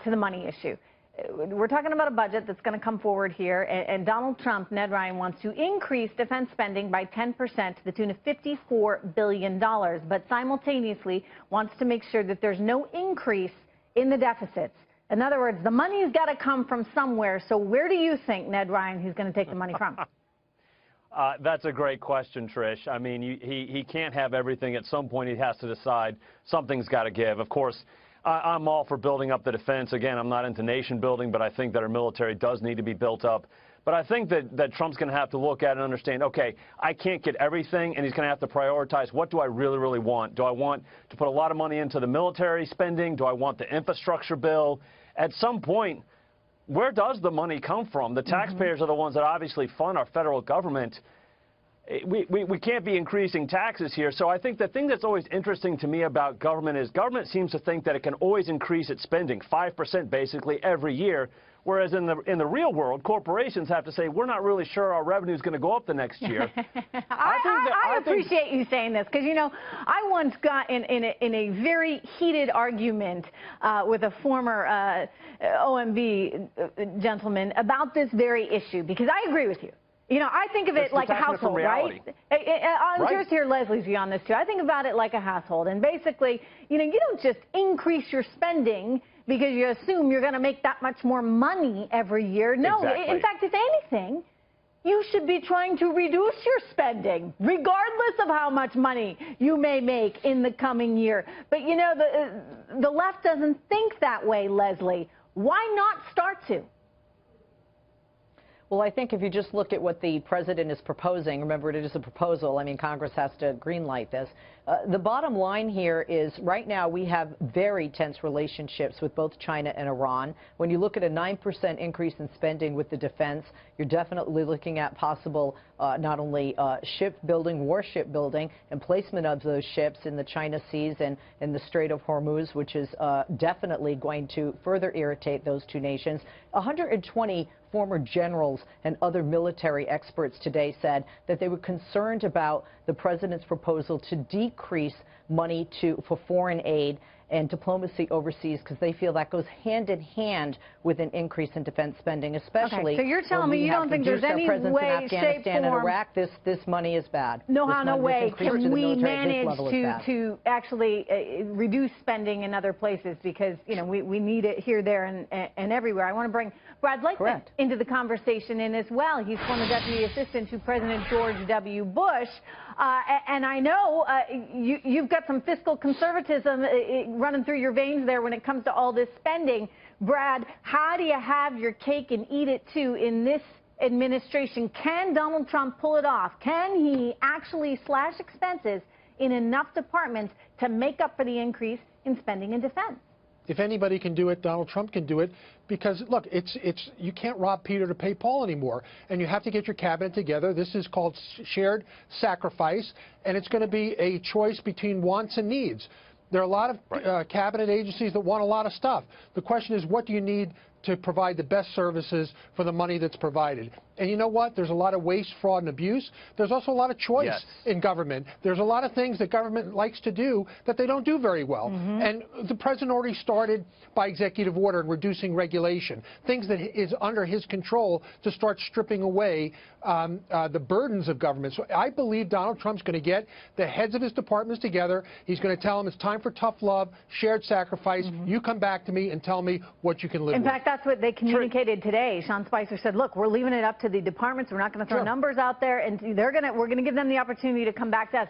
to the money issue. We're talking about a budget that's going to come forward here, and Donald Trump, Ned Ryun, wants to increase defense spending by 10% to the tune of $54 billion, but simultaneously wants to make sure that there's no increase in the deficits. In other words, the money's got to come from somewhere. So where do you think, Ned Ryun, he's going to take the money from? That's a great question, Trish. I mean, he can't have everything. At some point, he has to decide something's got to give. Of course, I'm all for building up the defense. Again, I'm not into nation building, but I think that our military does need to be built up. But I think that Trump's going to have to look at it and understand, okay, I can't get everything, and he's going to have to prioritize, what do I really, really want? Do I want to put a lot of money into the military spending? Do I want the infrastructure bill? At some point, where does the money come from? The taxpayers are the ones that obviously fund our federal government. We can't be increasing taxes here. So I think the thing that's always interesting to me about government is government seems to think that it can always increase its spending, 5% basically every year, whereas in the real world, corporations have to say, we're not really sure our revenue is going to go up the next year. I appreciate you saying this, because, you know, I once got in a very heated argument with a former OMB gentleman about this very issue, because I agree with you. You know, I think of it like a household, right? I'm curious to hear Leslie's view on this, too. I think about it like a household. And basically, you know, you don't just increase your spending because you assume you're going to make that much more money every year. No, in fact, if anything, you should be trying to reduce your spending, regardless of how much money you may make in the coming year. But, you know, the left doesn't think that way, Leslie. Why not start to? Well, I think if you just look at what the president is proposing, remember, it is a proposal. I mean, Congress has to greenlight this. The bottom line here is right now we have very tense relationships with both China and Iran. When you look at a 9% increase in spending with the defense, you're definitely looking at possible not only shipbuilding, warship building, and placement of those ships in the China seas and in the Strait of Hormuz, which is definitely going to further irritate those two nations. 120 former generals and other military experts today said that they were concerned about the president's proposal to decrease money for foreign aid and diplomacy overseas, because they feel that goes hand in hand with an increase in defense spending, especially. Okay, so you're telling me you don't think there's any way, shape, form, and Iraq, this money is bad. No way can we manage to actually reduce spending in other places, because, you know, we need it here, there, and everywhere. I want to bring Brad Blakeman into the conversation in as well. He's former deputy assistant to President George W. Bush, and I know you've got some fiscal conservatism running through your veins there when it comes to all this spending. Brad, how do you have your cake and eat it too in this administration? Can Donald Trump pull it off? Can he actually slash expenses in enough departments to make up for the increase in spending in defense? If anybody can do it, Donald Trump can do it, because, look, you can't rob Peter to pay Paul anymore, and you have to get your cabinet together. This is called shared sacrifice, and it's going to be a choice between wants and needs. There are a lot of cabinet agencies that want a lot of stuff. The question is, what do you need to provide the best services for the money that's provided? And you know what? There's a lot of waste, fraud, and abuse. There's also a lot of choice in government. There's a lot of things that government likes to do that they don't do very well. And the president already started by executive order and reducing regulation, things that is under his control, to start stripping away the burdens of government. So I believe Donald Trump's going to get the heads of his departments together. He's going to tell them it's time for tough love, shared sacrifice. You come back to me and tell me what you can live with. In fact, that's what they communicated today. Sean Spicer said, look, we're leaving it up to the departments. We're not going to throw numbers out there, and we're going to give them the opportunity to come back to us.